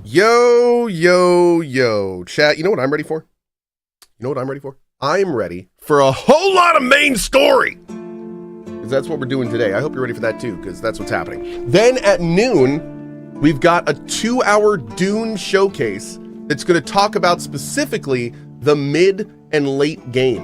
Yo, yo, yo. Chat, you know what I'm ready for? You know what I'm ready for? I'm ready for a whole lot of main story. Because that's what we're doing today. I hope you're ready for that too, because that's what's happening. Then at noon, we've got a 2-hour Dune showcase that's going to talk about specifically the mid and late game,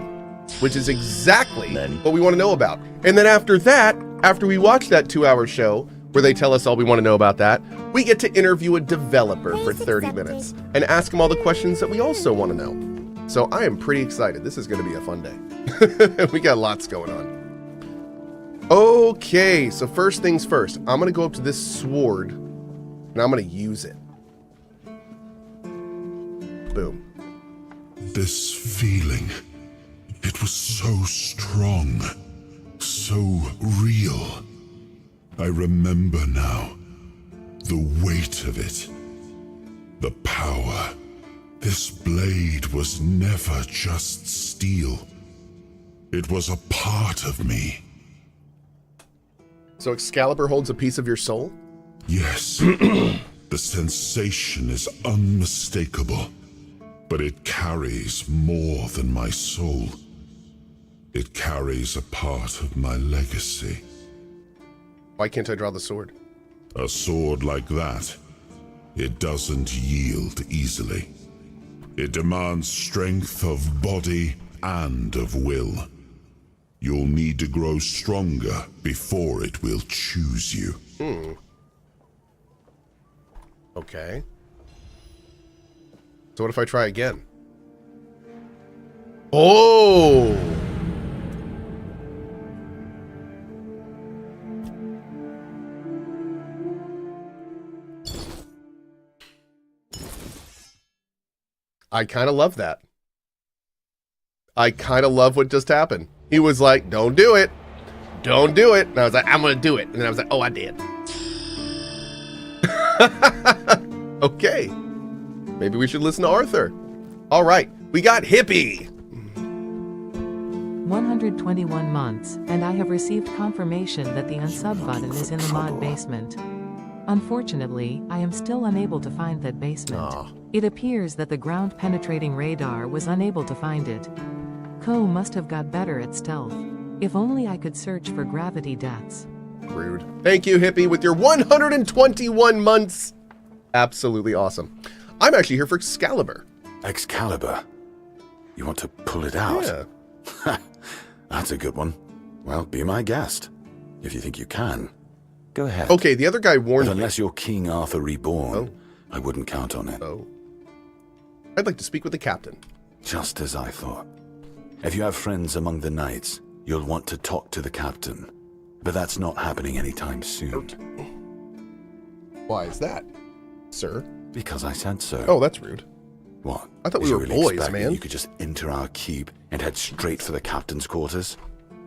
which is exactly what we want to know about. And then after that, after we watch that 2-hour show, where they tell us all we want to know about that, we get to interview a developer for 30 minutes and ask them all the questions that we also want to know. So I am pretty excited. This is going to be a fun day. We got lots going on. Okay, so first things first. I'm going to go up to this sword and I'm going to use it. Boom. This feeling, it was so strong, so real. I remember now, the weight of it, the power. This blade was never just steel. It was a part of me. So Excalibur holds a piece of your soul? Yes, the sensation is unmistakable, but it carries more than my soul. It carries a part of my legacy. Why can't I draw the sword? A sword like that, it doesn't yield easily. It demands strength of body and of will. You'll need to grow stronger before it will choose you. Okay. So what if I try again? Oh! I kind of love that. I kind of love what just happened. He was like, don't do it. Don't do it. And I was like, I'm going to do it. And then I was like, oh, I did. Okay. Maybe we should listen to Arthur. All right. We got Hippie. 121 months, and I have received confirmation that the unsub button is in the mod basement. Unfortunately, I am still unable to find that basement. It appears that the ground-penetrating radar was unable to find it. Cohh must have got better at stealth. If only I could search for gravity deaths. Rude. Thank you, Hippie, with your 121 months. Absolutely awesome. I'm actually here for Excalibur. Excalibur? You want to pull it out? Yeah. That's a good one. Well, be my guest. If you think you can. Go ahead. Okay, the other guy warned But me. unless you're King Arthur reborn, Oh. I wouldn't count on it. Oh. I'd like to speak with the captain. Just as I thought. If you have friends among the knights, you'll want to talk to the captain. But that's not happening anytime soon. Why is that, sir? Because I said so. Oh, that's rude. What? I thought Did we you were really boys, expect that man. You could just enter our keep and head straight for the captain's quarters?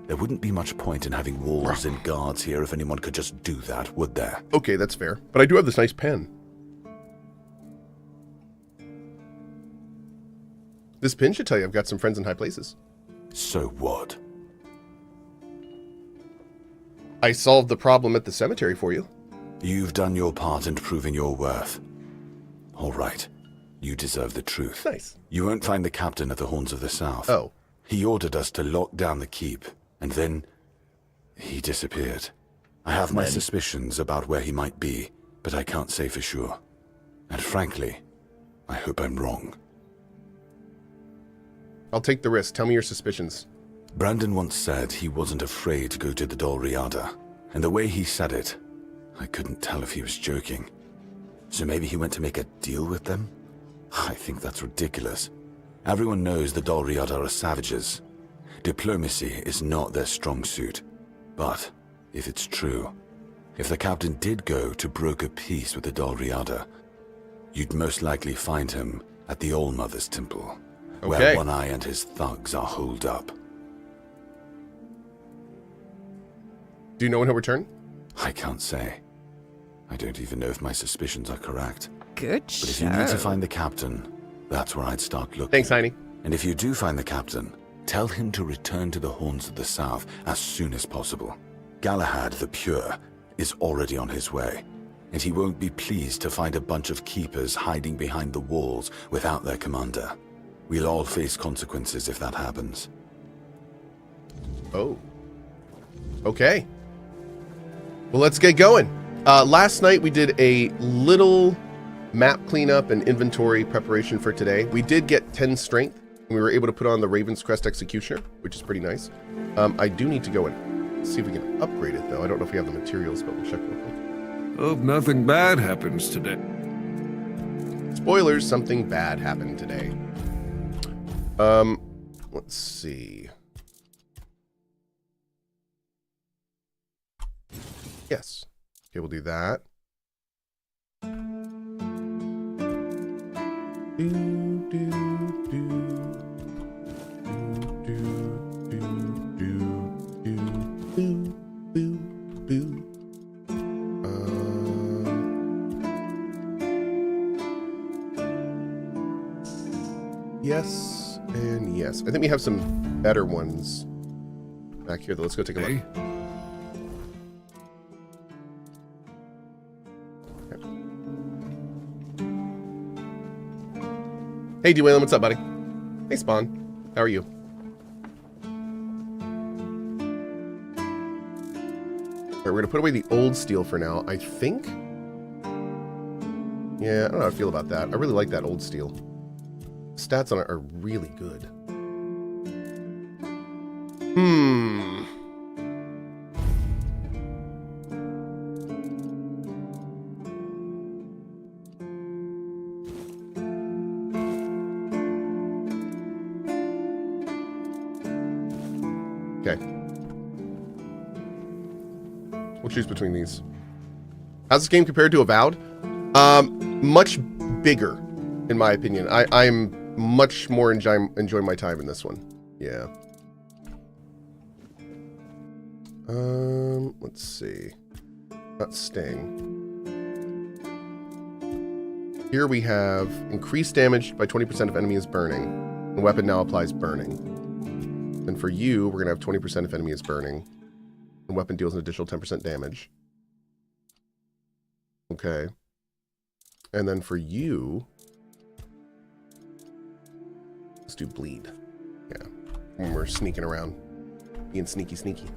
There wouldn't be much point in having walls and guards here if anyone could just do that, would there? Okay, that's fair. But I do have this nice pen. This pin should tell you I've got some friends in high places. So what? I solved the problem at the cemetery for you. You've done your part in proving your worth. All right. You deserve the truth. Nice. You won't find the captain at the Horns of the South. Oh. He ordered us to lock down the keep, and then he disappeared. I have my suspicions about where he might be, but I can't say for sure. And frankly, I hope I'm wrong. I'll take the risk. Tell me your suspicions. Brandon once said he wasn't afraid to go to the Dol Riada, and the way he said it, I couldn't tell if he was joking. So maybe he went to make a deal with them? I think that's ridiculous. Everyone knows the Dol Riada are savages. Diplomacy is not their strong suit. But if it's true, if the captain did go to broker peace with the Dol Riada, you'd most likely find him at the All-Mother's Temple, where One Eye and his thugs are holed up. Do you know when he'll return? I can't say. I don't even know if my suspicions are correct. Good But if you need to find the captain, that's where I'd start looking. Thanks, Heine. And if you do find the captain, tell him to return to the Horns of the South as soon as possible. Galahad the Pure is already on his way, and he won't be pleased to find a bunch of keepers hiding behind the walls without their commander. We'll all face consequences if that happens. Oh. Okay. Well, let's get going. Last night we did a little map cleanup and inventory preparation for today. We did get 10 strength, and we were able to put on the Raven's Crest Executioner, which is pretty nice. I do need to go and see if we can upgrade it, though. I don't know if we have the materials, but we'll check real quick. Hope nothing bad happens today. Spoilers, something bad happened today. Let's see. Yes. Okay, we'll do that. Yes and yes. I think we have some better ones back here, though. Let's go take a look. Hey, Dwayne, what's up, buddy? Hey, Spawn. How are you? All right, we're going to put away the old steel for now, I think. Yeah, I don't know how I feel about that. I really like that old steel. Stats on it are really good. Okay. We'll choose between these. How's this game compared to Avowed? Much bigger, in my opinion. I'm much more enjoying my time in this one. Yeah. Let's see. Not Sting. Here we have increased damage by 20% if enemy is burning. The weapon now applies burning. And for you, we're going to have 20% if enemy is burning. The weapon deals an additional 10% damage. Okay. And then for you, let's do bleed. Yeah. When we're sneaking around. Being sneaky.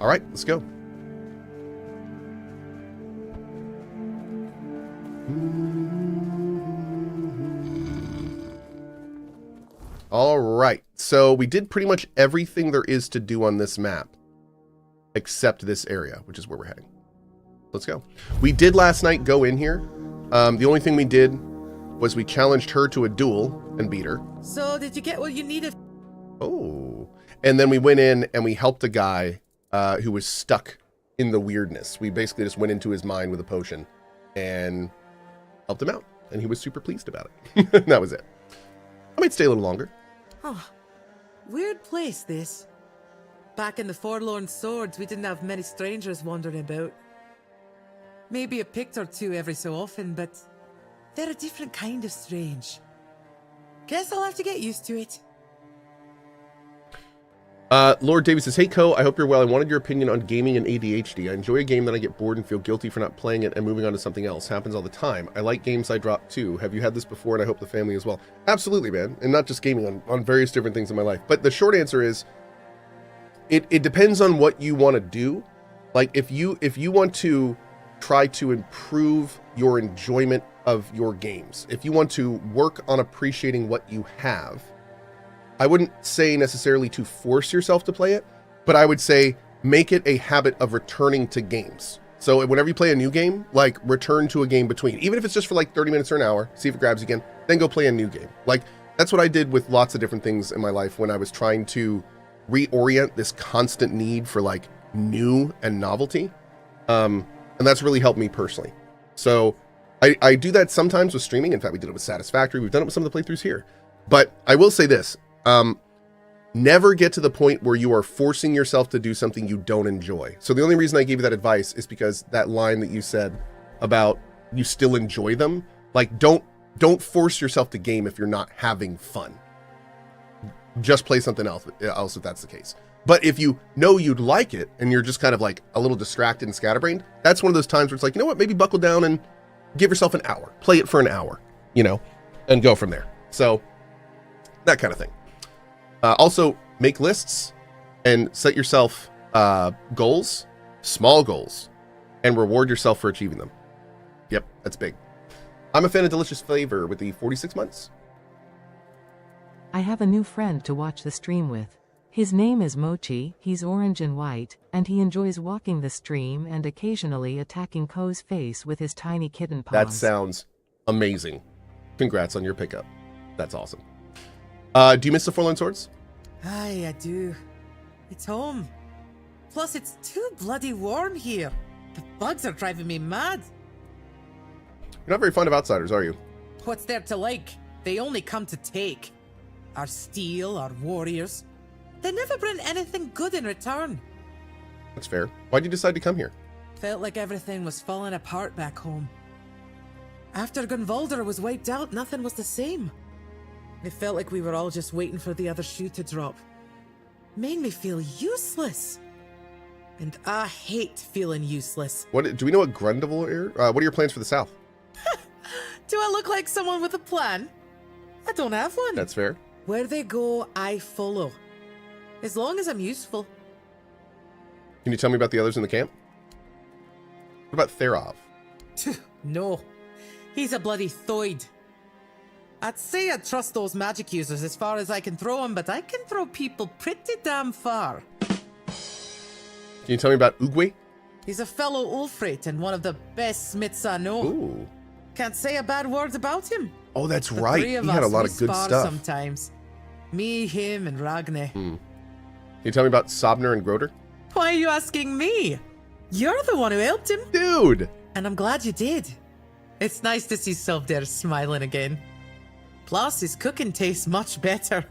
All right, let's go. All right. So we did pretty much everything there is to do on this map, except this area, which is where we're heading. Let's go. We did last night go in here. The only thing we did was we challenged her to a duel and beat her. So did you get what you needed? Oh. And then we went in and we helped a guy who was stuck in the weirdness. We basically just went into his mind with a potion and helped him out. And he was super pleased about it. That was it. I might stay a little longer. Oh, weird place this. Back in the Forlorn Swords, we didn't have many strangers wandering about. Maybe a pict or two every so often, but they're a different kind of strange. Guess I'll have to get used to it. Lord Davis says, hey, Cohh, I hope you're well. I wanted your opinion on gaming and ADHD. I enjoy a game that I get bored and feel guilty for not playing it and moving on to something else. Happens all the time. I like games I drop too. Have you had this before? And I hope the family as well. Absolutely, man. And not just gaming, on various different things in my life. But the short answer is, it depends on what you want to do. Like, if you want to try to improve your enjoyment of your games, if you want to work on appreciating what you have, I wouldn't say necessarily to force yourself to play it, but I would say make it a habit of returning to games. So whenever you play a new game, like return to a game between, even if it's just for like 30 minutes or an hour, see if it grabs you again, then go play a new game. Like that's what I did with lots of different things in my life when I was trying to reorient this constant need for like new and novelty. And that's really helped me personally. So I do that sometimes with streaming. In fact, we did it with Satisfactory. We've done it with some of the playthroughs here. But I will say this, never get to the point where you are forcing yourself to do something you don't enjoy. So the only reason I gave you that advice is because that line that you said about you still enjoy them, like don't force yourself to game if you're not having fun. Just play something else if that's the case. But if you know you'd like it and you're just kind of like a little distracted and scatterbrained, that's one of those times where it's like, you know what, maybe buckle down and give yourself an hour. Play it for an hour, you know, and go from there. So that kind of thing. Also, make lists and set yourself goals, small goals, and reward yourself for achieving them. Yep, that's big. I'm a fan of delicious flavor with the 46 months. I have a new friend to watch the stream with. His name is Mochi, he's orange and white, and he enjoys walking the stream and occasionally attacking Cohh's face with his tiny kitten paws. That sounds amazing. Congrats on your pickup. That's awesome. Do you miss the Forlorn Swords? Aye, I do. It's home. Plus, it's too bloody warm here. The bugs are driving me mad. You're not very fond of outsiders, are you? What's there to like? They only come to take. Our steel, our warriors. They never bring anything good in return. That's fair. Why'd you decide to come here? Felt like everything was falling apart back home. After Gunvalder was wiped out, nothing was the same. It felt like we were all just waiting for the other shoe to drop. Made me feel useless. And I hate feeling useless. What do we know what Grundlevel are? What are your plans for the South? Do I look like someone with a plan? I don't have one. That's fair. Where they go, I follow. As long as I'm useful. Can you tell me about the others in the camp? What about Therov? No. He's a bloody thoid. I'd say I trust those magic users as far as I can throw them, but I can throw people pretty damn far. Can you tell me about Uguay? He's a fellow Ulfrate and one of the best smiths I know. Ooh. Can't say a bad word about him. Oh, that's The right. three He of had a us, lot we of good spar stuff. sometimes. Me, him, and Ragne. Can you tell me about Sobner and Groder? Why are you asking me? You're the one who helped him. Dude! And I'm glad you did. It's nice to see Sovder smiling again. Plus, his cooking tastes much better.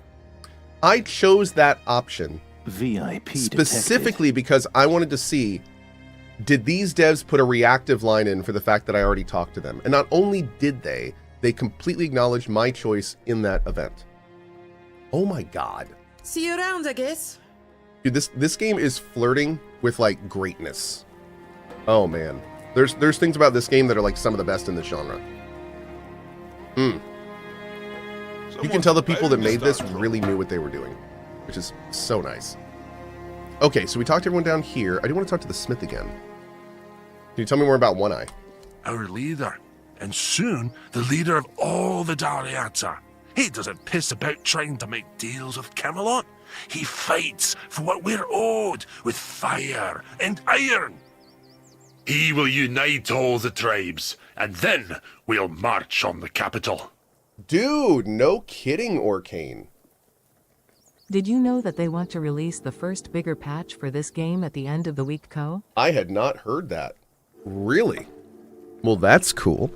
I chose that option VIP specifically because I wanted to see, did these devs put a reactive line in for the fact that I already talked to them? And not only did they completely acknowledged my choice in that event. Oh my god. See you around, I guess. Dude, this game is flirting with like greatness. Oh man. There's things about this game that are like some of the best in the genre. You can tell the people that made this really knew what they were doing, which is so nice. Okay, so we talked to everyone down here. I do want to talk to the smith again. Can you tell me more about One Eye? Our leader, and soon the leader of all the Dariata. He doesn't piss about trying to make deals with Camelot. He fights for what we're owed with fire and iron. He will unite all the tribes, and then we'll march on the capital. Dude, no kidding, Orcane. Did you know that they want to release the first bigger patch for this game at the end of the week, Cohh? I had not heard that. Really? Well, that's cool.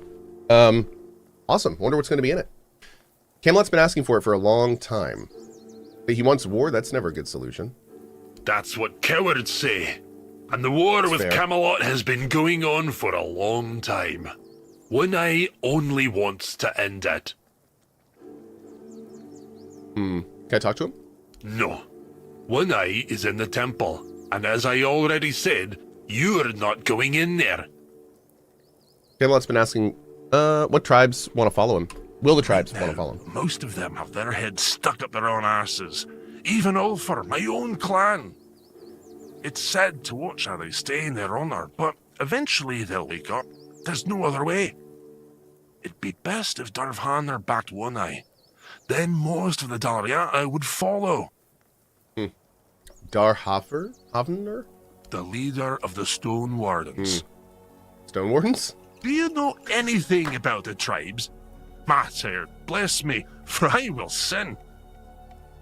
Awesome. Wonder what's going to be in it. Camelot's been asking for it for a long time. But he wants war? That's never a good solution. That's what cowards say. And the war That's with fair. Camelot has been going on for a long time. One Eye only wants to end it. Can I talk to him? No. One Eye is in the temple, and as I already said, you're not going in there. Camelot's been asking, what tribes want to follow him? Will the tribes want to follow him? Most of them have their heads stuck up their own asses. Even Ulfar, my own clan. It's sad to watch how they stay in their honor, but eventually they'll wake up. There's no other way. It'd be best if Darvhanar backed One Eye. Then most of the Dariata would follow. Havner? The leader of the Stone Wardens. Stone Wardens? Do you know anything about the tribes? Mater, bless me, for I will sin.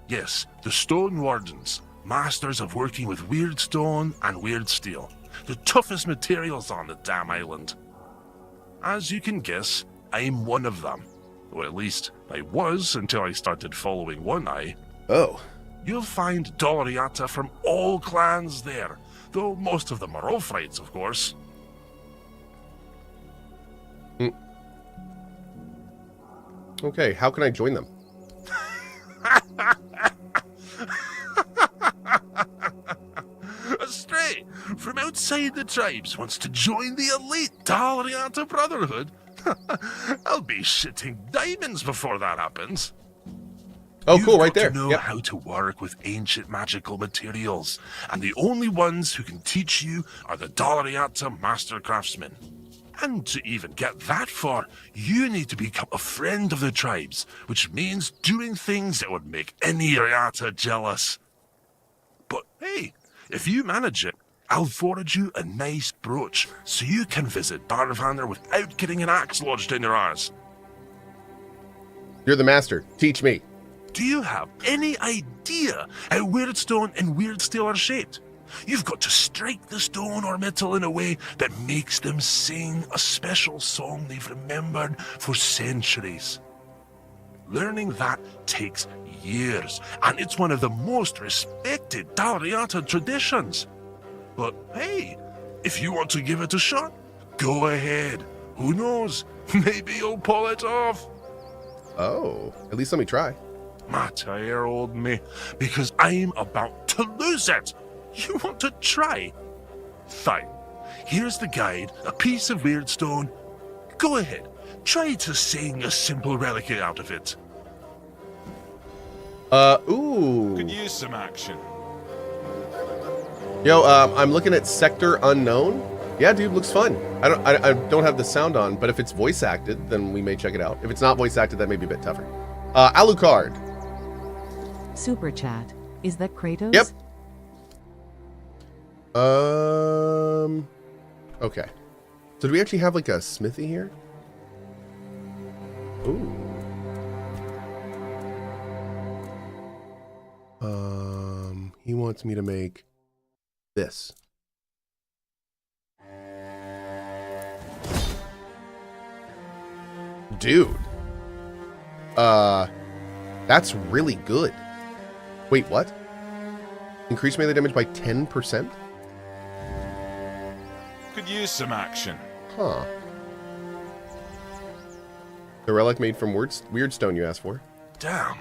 Yes, the Stone Wardens, masters of working with weird stone and weird steel. The toughest materials on the damn island. As you can guess, I'm one of them. Or at least, I was until I started following One Eye. Oh. You'll find Doriata from all clans there, though most of them are Ulfrites, of course. Okay, how can I join them? outside the tribes wants to join the elite Dalriata Brotherhood, I'll be shitting diamonds before that happens. Oh, You've cool, got right there. to know Yep. how to work with ancient magical materials, and the only ones who can teach you are the Dalriata Master Craftsmen. And to even get that far, you need to become a friend of the tribes, which means doing things that would make any Riata jealous. But hey, if you manage it, I'll forward you a nice brooch so you can visit Darvander without getting an axe lodged in your arse. You're the master. Teach me. Do you have any idea how Weirdstone and Weirdsteel are shaped? You've got to strike the stone or metal in a way that makes them sing a special song they've remembered for centuries. Learning that takes years, and it's one of the most respected Dalriata traditions. But hey, if you want to give it a shot, go ahead. Who knows? Maybe you'll pull it off. Oh, at least let me try. My dear old me, because I'm about to lose it. You want to try? Fine. Here's the guide, a piece of Weirdstone. Go ahead, try to sing a simple relic out of it. Ooh. Could use some action. Yo, I'm looking at Sector Unknown. Yeah, dude, looks fun. I don't have the sound on, but if it's voice acted, then we may check it out. If it's not voice acted, that may be a bit tougher. Alucard. Super chat. Is that Kratos? Yep. Okay. So do we actually have like a smithy here? Ooh. He wants me to make this. Dude. That's really good. Wait, what? Increase melee damage by 10%? Could use some action. Huh. The relic made from Weirdstone you asked for. Damn.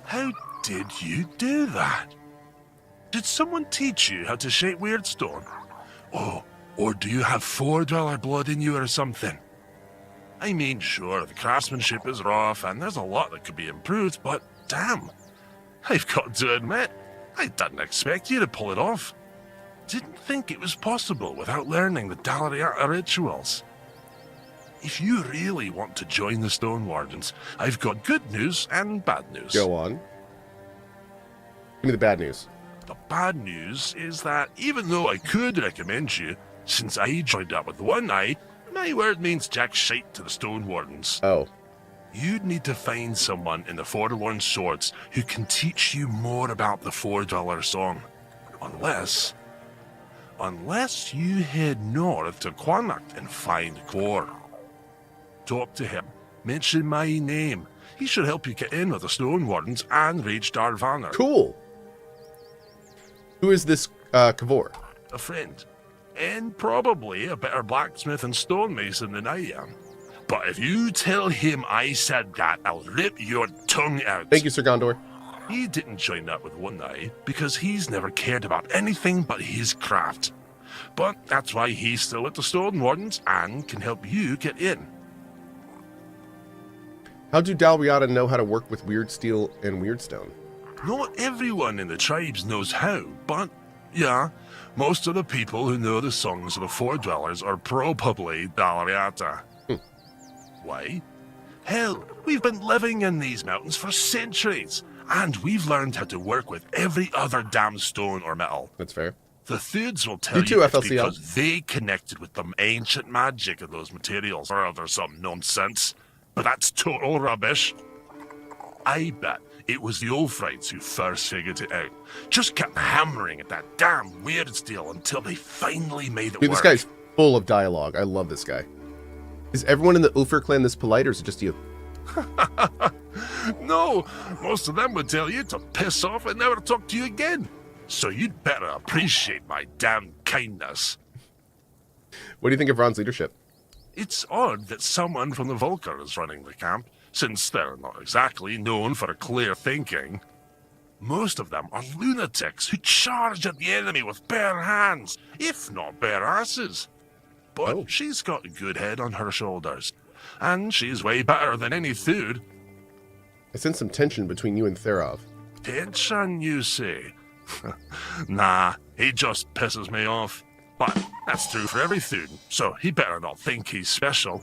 How did you do that? Did someone teach you how to shape Weirdstone? Oh, or do you have Four-Dweller blood in you or something? I mean, sure, the craftsmanship is rough and there's a lot that could be improved, but damn. I've got to admit, I didn't expect you to pull it off. Didn't think it was possible without learning the Dalriata rituals. If you really want to join the Stone Wardens, I've got good news and bad news. Go on. Give me the bad news. The bad news is that even though I could recommend you, since I joined up with One Eye, my word means jack shite to the Stone Wardens. Oh. You'd need to find someone in the Forlorn Swords who can teach you more about the Four-Dweller song. Unless you head north to Connacht and find Cohh. Talk to him. Mention my name. He should help you get in with the Stone Wardens and reach Darvaner. Cool. Who is this Kavor? A friend. And probably a better blacksmith and stonemason than I am. But if you tell him I said that, I'll rip your tongue out. Thank you, Sir Gondor. He didn't join up with One Eye because he's never cared about anything but his craft. But that's why he's still at the Stone Wardens and can help you get in. How do Dalriata know how to work with Weirdsteel and Weirdstone? Not everyone in the tribes knows how, but yeah, most of the people who know the songs of the Four-Dwellers are probably Dalriata. Why? Hell, we've been living in these mountains for centuries, and we've learned how to work with every other damn stone or metal. That's fair. The Thuds will tell You you, too, it's FLCL. because they connected with the ancient magic of those materials, or there's some nonsense. But that's total rubbish. I bet it was the Ulfrites who first figured it out. Just kept hammering at that damn Weirdsteel until they finally made it Dude, work. this guy's full of dialogue. I love this guy. Is everyone in the Ulfr clan this polite, or is it just you? No, most of them would tell you to piss off and never talk to you again. So you'd better appreciate my damn kindness. What do you think of Ron's leadership? It's odd that someone from the Volker is running the camp, since they're not exactly known for clear thinking. Most of them are lunatics who charge at the enemy with bare hands, if not bare asses. But she's got a good head on her shoulders, and she's way better than any food. I sense some tension between you and Therov. Tension, you say? Nah, he just pisses me off. But that's true for every food, so he better not think he's special.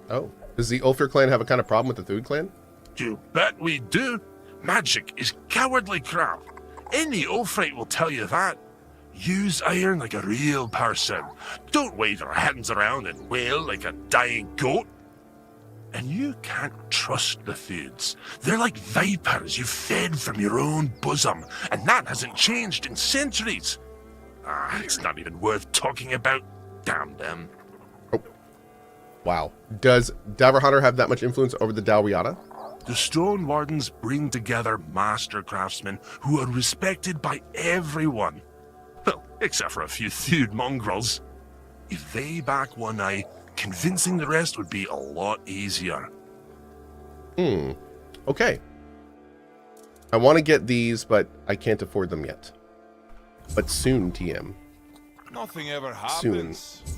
Oh. Does the Ulfir clan have a kind of problem with the Thud clan? You bet we do. Magic is cowardly crap. Any Ulfrite will tell you that. Use iron like a real person. Don't wave your hands around and wail like a dying goat. And you can't trust the Thuds. They're like vipers you fed from your own bosom, and that hasn't changed in centuries. It's not even worth talking about. Damn them. Oh. Wow. Does Davarhadr have that much influence over the Dalriada? The Stone Wardens bring together master craftsmen who are respected by everyone. Well, except for a few Thud mongrels. If they back One Eye, convincing the rest would be a lot easier. Okay. I want to get these, but I can't afford them yet. But soon, TM. Nothing ever happens. Soon.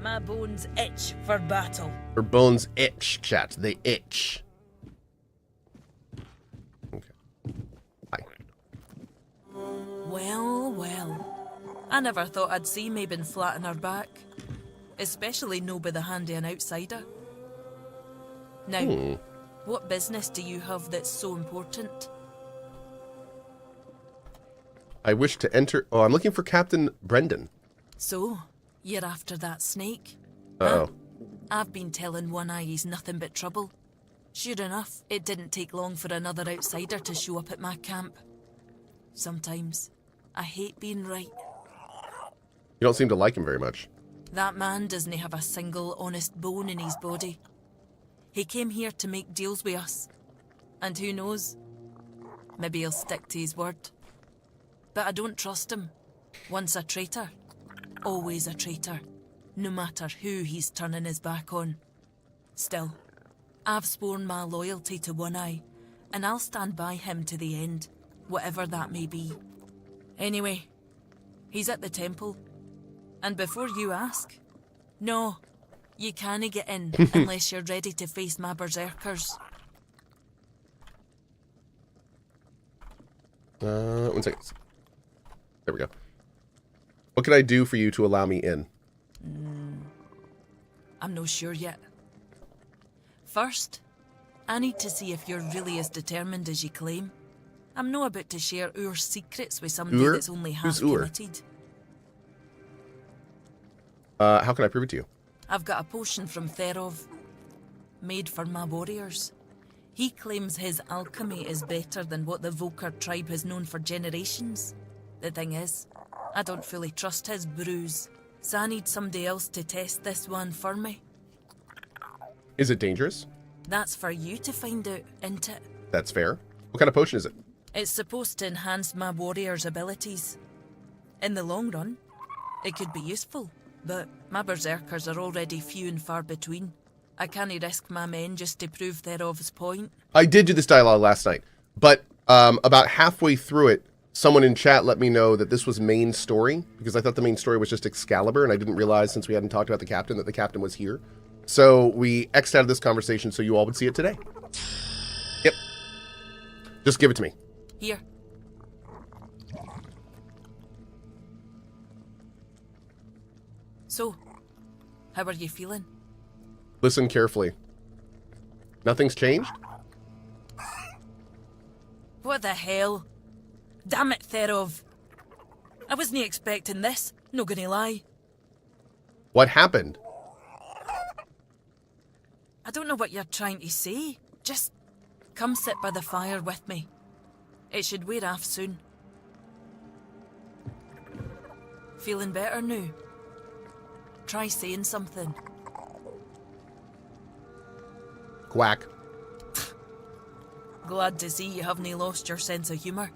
My bones itch for battle. Her bones itch, chat. They itch. Okay. Hi. Well, well. I never thought I'd see Mabon flat on her back. Especially no by the hand of an outsider. Now, what business do you have that's so important? I wish to enter... Oh, I'm looking for Captain Brendan. So, you're after that snake? Uh-oh. I've been telling One Eye he's nothing but trouble. Sure enough, it didn't take long for another outsider to show up at my camp. Sometimes, I hate being right. You don't seem to like him very much. That man doesn't have a single honest bone in his body. He came here to make deals with us. And who knows? Maybe he'll stick to his word. But I don't trust him. Once a traitor, always a traitor. No matter who he's turning his back on. Still, I've sworn my loyalty to One Eye, and I'll stand by him to the end, whatever that may be. Anyway, he's at the temple. And before you ask, no, you can't get in unless you're ready to face my berserkers. 1 second. There we go. What can I do for you to allow me in? I'm not sure yet. First, I need to see if you're really as determined as you claim. I'm not about to share our secrets with somebody that's only half committed. How can I prove it to you? I've got a potion from Therov, made for my warriors. He claims his alchemy is better than what the Volker tribe has known for generations. The thing is, I don't fully trust his brews, so I need somebody else to test this one for me. Is it dangerous? That's for you to find out, isn't it? That's fair. What kind of potion is it? It's supposed to enhance my warriors' abilities. In the long run, it could be useful, but my berserkers are already few and far between. I can't risk my men just to prove Therov's point. I did do this dialogue last night, but about halfway through it, someone in chat let me know that this was main story, because I thought the main story was just Excalibur, and I didn't realize, since we hadn't talked about the captain, that the captain was here. So we X'd out of this conversation so you all would see it today. Yep. Just give it to me. Here. So, how are you feeling? Listen carefully. Nothing's changed? What the hell? Damn it, Therov. I wasn't expecting this, no gonna lie. What happened? I don't know what you're trying to say. Just come sit by the fire with me. It should wear off soon. Feeling better now? Try saying something. Quack. Glad to see you haven't lost your sense of humour.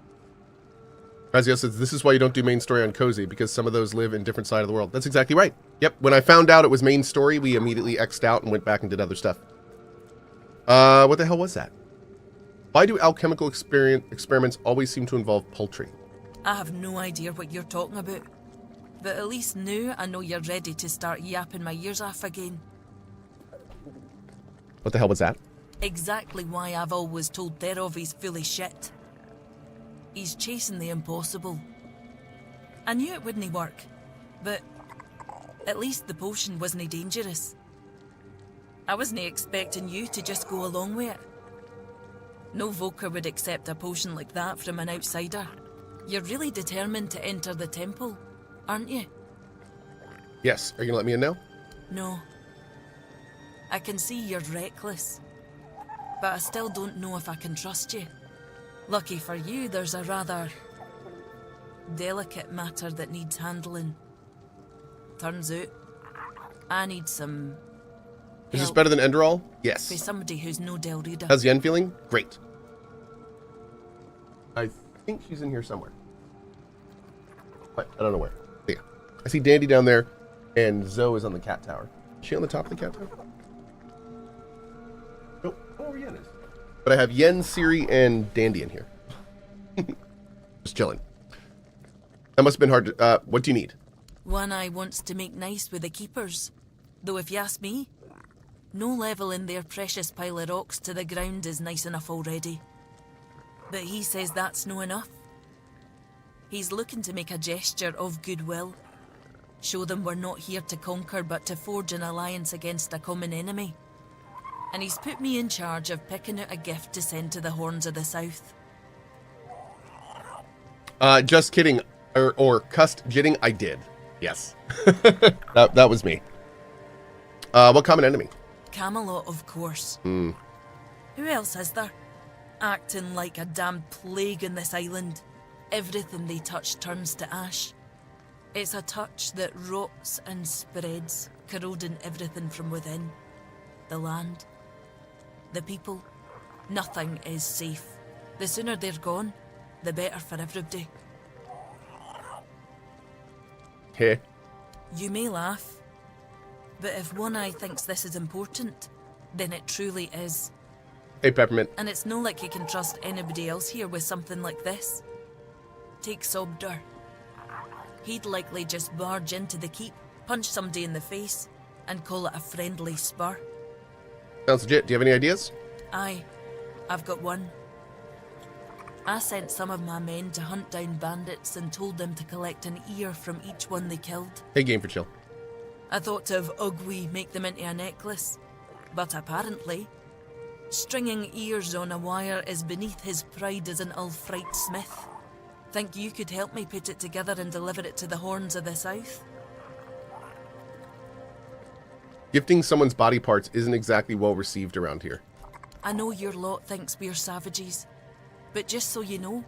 Kazio says, this is why you don't do main story on Cozy, because some of those live in different side of the world. That's exactly right. Yep, when I found out it was main story, we immediately X'd out and went back and did other stuff. What the hell was that? Why do alchemical experiments always seem to involve poultry? I have no idea what you're talking about. But at least now I know you're ready to start yapping my ears off again. What the hell was that? Exactly why I've always told Therov he's full of shit. He's chasing the impossible. I knew it wouldn't work, but at least the potion wasn't dangerous. I wasn't expecting you to just go along with it. No Voker would accept a potion like that from an outsider. You're really determined to enter the temple, aren't you? Yes. Are you gonna let me in now? No. I can see you're reckless, but I still don't know if I can trust you. Lucky for you, there's a rather delicate matter that needs handling. Turns out, I need some Is this help better than Enderall? Yes. for somebody who's no Del Reader. How's Yen feeling? Great. I think she's in here somewhere. But I don't know where. Yeah. I see Dandy down there, and Zoe is on the cat tower. Is she on the top of the cat tower? Nope. I don't know where Yen is. But I have Yen, Siri, and Dandy in here. Just chilling. That must have been hard to... what do you need? One Eye wants to make nice with the keepers. Though if you ask me, no levelling their precious pile of rocks to the ground is nice enough already. But he says that's no enough. He's looking to make a gesture of goodwill. Show them we're not here to conquer but to forge an alliance against a common enemy. And he's put me in charge of picking out a gift to send to the Horns of the South. Just kidding. Or cussed jitting. I did. Yes. that was me. What common enemy? Camelot, of course. Who else is there? Acting like a damn plague in this island. Everything they touch turns to ash. It's a touch that rots and spreads, corroding everything from within. The land, the people, nothing is safe. The sooner they're gone, the better for everybody. Hey. You may laugh, but if One Eye thinks this is important, then it truly is. Hey, Peppermint. And it's no like you can trust anybody else here with something like this. Take Sobder. He'd likely just barge into the keep, punch somebody in the face, and call it a friendly spur. Sounds legit. Do you have any ideas? Aye, I've got one. I sent some of my men to hunt down bandits and told them to collect an ear from each one they killed. Hey, Game for Chill. I thought of Uguay make them into a necklace, but apparently, stringing ears on a wire is beneath his pride as an Ulfrite smith. Think you could help me put it together and deliver it to the Horns of the South? Gifting someone's body parts isn't exactly well received around here. I know your lot thinks we're savages, but just so you know,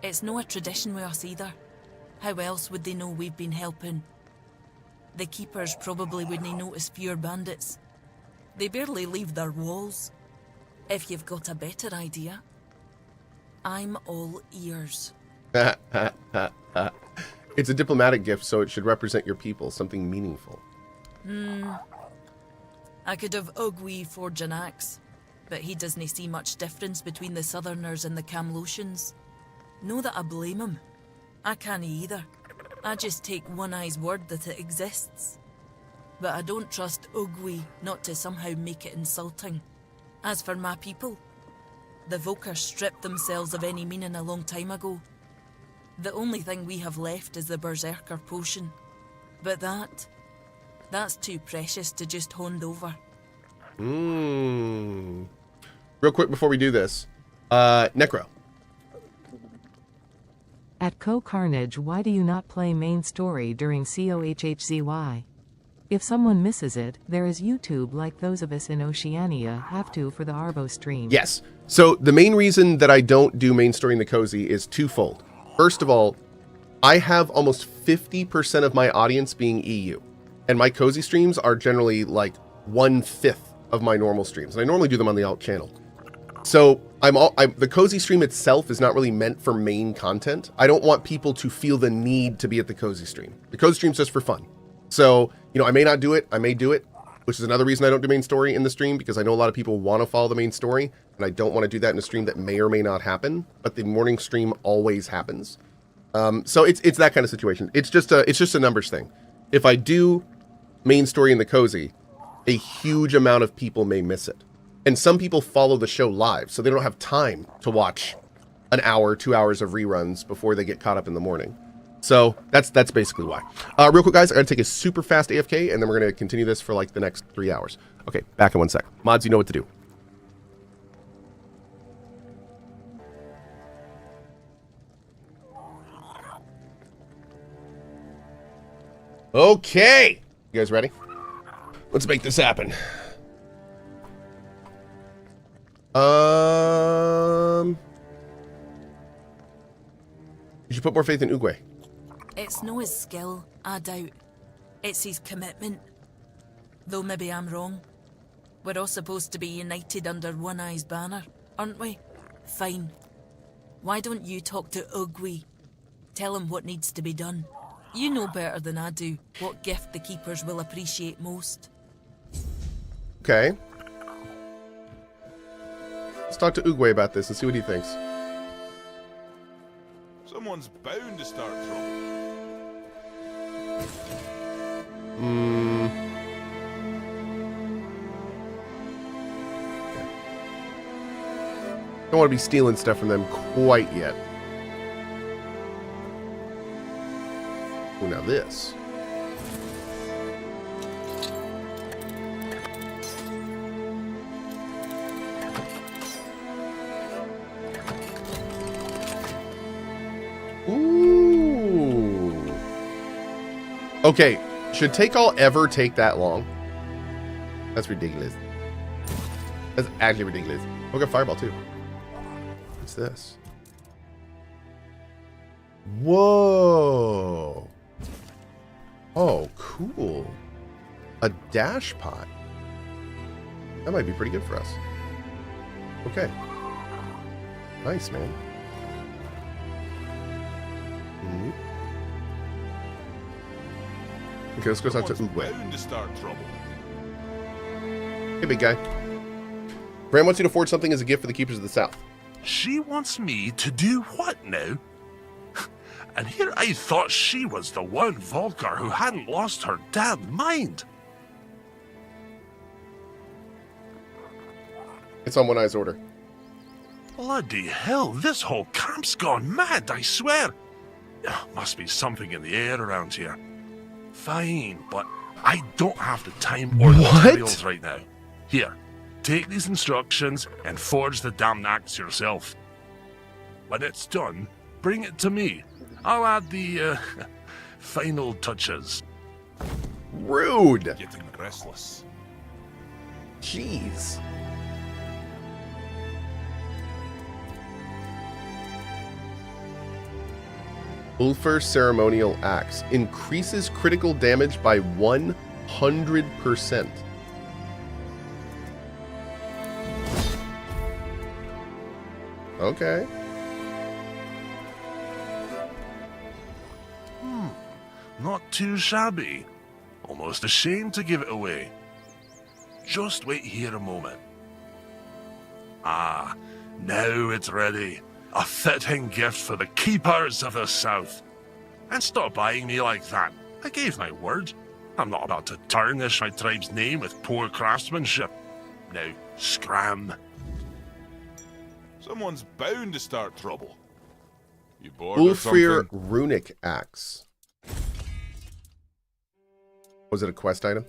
it's no a tradition with us either. How else would they know we've been helping? The keepers probably wouldn't notice fewer bandits. They barely leave their walls. If you've got a better idea, I'm all ears. It's a diplomatic gift, so it should represent your people, something meaningful. I could have Uguay forge an axe, but he doesn't see much difference between the Southerners and the Camlosians. No that I blame him. I can't either. I just take One Eye's word that it exists. But I don't trust Uguay not to somehow make it insulting. As for my people, the Voker stripped themselves of any meaning a long time ago. The only thing we have left is the Berserker potion. But that's too precious to just hand over. Real quick before we do this, Necro. At CohhCarnage, why do you not play main story during CohhCzy? If someone misses it, there is YouTube like those of us in Oceania have to for the Arbo stream. Yes. So the main reason that I don't do main story in the Cozy is twofold. First of all, I have almost 50% of my audience being EU, and my Cozy streams are generally like 1/5 of my normal streams, and I normally do them on the alt channel. So the Cozy stream itself is not really meant for main content. I don't want people to feel the need to be at the Cozy stream. The Cozy stream's just for fun. So, you know, I may not do it, I may do it. which is another reason I don't do main story in the stream, because I know a lot of people want to follow the main story, and I don't want to do that in a stream that may or may not happen, but the morning stream always happens. So it's that kind of situation. It's just a numbers thing. If I do main story in the cozy, a huge amount of people may miss it. And some people follow the show live, so they don't have time to watch an hour, 2 hours of reruns before they get caught up in the morning. So that's basically why. Real quick, guys, I gotta take a super fast AFK, and then we're gonna continue this for like the next 3 hours. Okay, back in 1 sec. Mods, you know what to do. Okay, you guys ready? Let's make this happen. You should put more faith in Uguay. It's no his skill, I doubt. It's his commitment. Though maybe I'm wrong. We're all supposed to be united under One Eye's banner, aren't we? Fine. Why don't you talk to Uguay? Tell him what needs to be done. You know better than I do what gift the keepers will appreciate most. Okay. Let's talk to Uguay about this and see what he thinks. Someone's bound to start trouble. Don't want to be stealing stuff from them quite yet. Oh, now this. Ooh. Okay, should take all ever take that long? That's ridiculous. That's actually ridiculous. Oh, got fireball too. What's this? Whoa. Oh, cool. A dash pot. That might be pretty good for us. Okay. Nice, man. Mm-hmm. Okay, let's go talk to Uguay. Bound to start trouble. Hey, big guy. Bram wants you to forge something as a gift for the Keepers of the South. She wants me to do what now? And here I thought she was the one Volker who hadn't lost her damn mind. It's on One Eye's order. Bloody hell, this whole camp's gone mad, I swear. Must be something in the air around here. Fine, but I don't have the time or the materials right now. Here, take these instructions and forge the damn axe yourself. When it's done, bring it to me. I'll add the final touches. Rude. Getting restless. Jeez. Ulfur Ceremonial Axe increases critical damage by 100%. Okay. Not too shabby. Almost ashamed to give it away. Just wait here a moment. Ah, now it's ready. A fitting gift for the Keepers of the South. And stop eyeing me like that. I gave my word. I'm not about to tarnish my tribe's name with poor craftsmanship. Now, scram. Someone's bound to start trouble. You bored or Ulfir something? Runic Axe. Was it a quest item?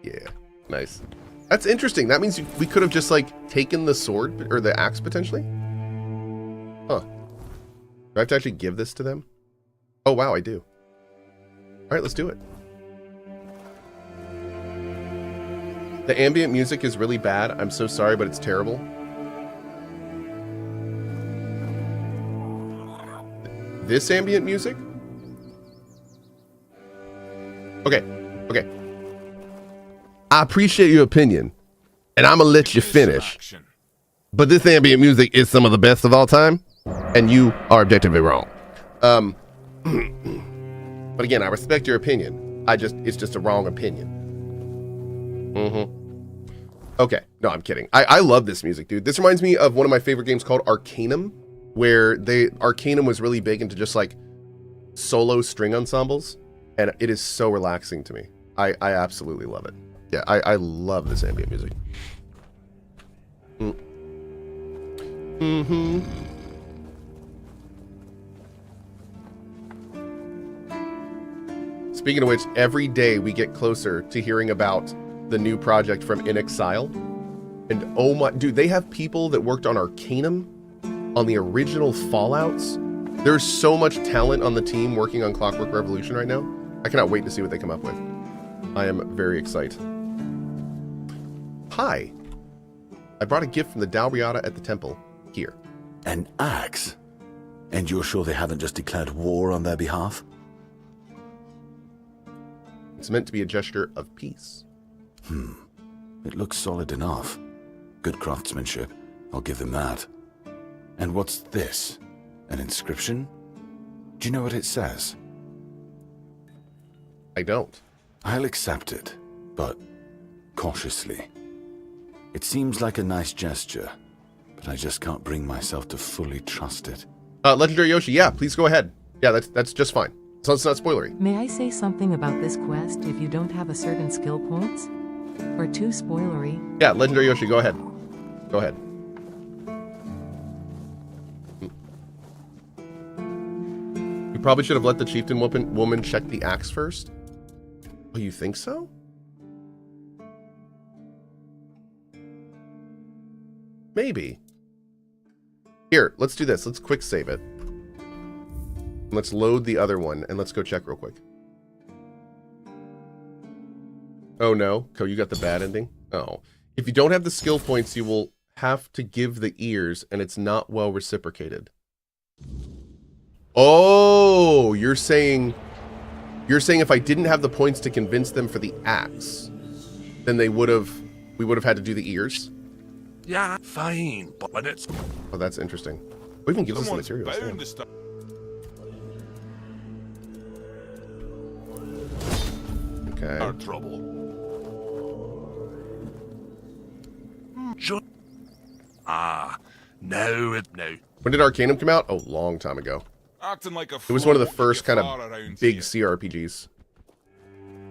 Yeah, nice. That's interesting. That means we could have just like taken the sword or the axe potentially. Huh. Do I have to actually give this to them? Oh wow, I do. All right, let's do it. The ambient music is really bad. I'm so sorry, but it's terrible. This ambient music? Okay, okay. I appreciate your opinion, and I'm gonna let you finish. But this ambient music is some of the best of all time, and you are objectively wrong. But again, I respect your opinion. It's just a wrong opinion. Okay, no, I'm kidding. I love this music, dude. This reminds me of one of my favorite games called Arcanum, where Arcanum was really big into just like solo string ensembles, and it is so relaxing to me. I absolutely love it. Yeah, I love this ambient music. Speaking of which, every day we get closer to hearing about the new project from In Exile. And oh my, dude, they have people that worked on Arcanum, on the original Fallouts. There's so much talent on the team working on Clockwork Revolution right now. I cannot wait to see what they come up with. I am very excited. Hi. I brought a gift from the Dalriada at the temple. Here. An axe? And you're sure they haven't just declared war on their behalf? It's meant to be a gesture of peace. It looks solid enough. Good craftsmanship. I'll give them that. And what's this? An inscription? Do you know what it says? I don't. I'll accept it, but cautiously. It seems like a nice gesture, but I just can't bring myself to fully trust it. Legendary Yoshi, yeah, please go ahead. Yeah, that's just fine. So it's not spoilery. May I say something about this quest if you don't have a certain skill points? Or too spoilery? Yeah, Legendary Yoshi, go ahead. Go ahead. We probably should have let the chieftain woman check the axe first. Oh, you think so? Maybe. Here, let's do this. Let's quick save it. Let's load the other one, and let's go check real quick. Oh no, Cohh, you got the bad ending? Oh. If you don't have the skill points, you will have to give the ears, and it's not well reciprocated. Oh, you're saying if I didn't have the points to convince them for the axe, then we would have had to do the ears? Yeah, fine, but when it's... Oh, that's interesting. What even gives us the materials? Yeah. Okay. Our trouble. Now. When did Arcanum come out? Oh, long time ago. Acting like a It was one of the fool, first you kind far of around big here. CRPGs.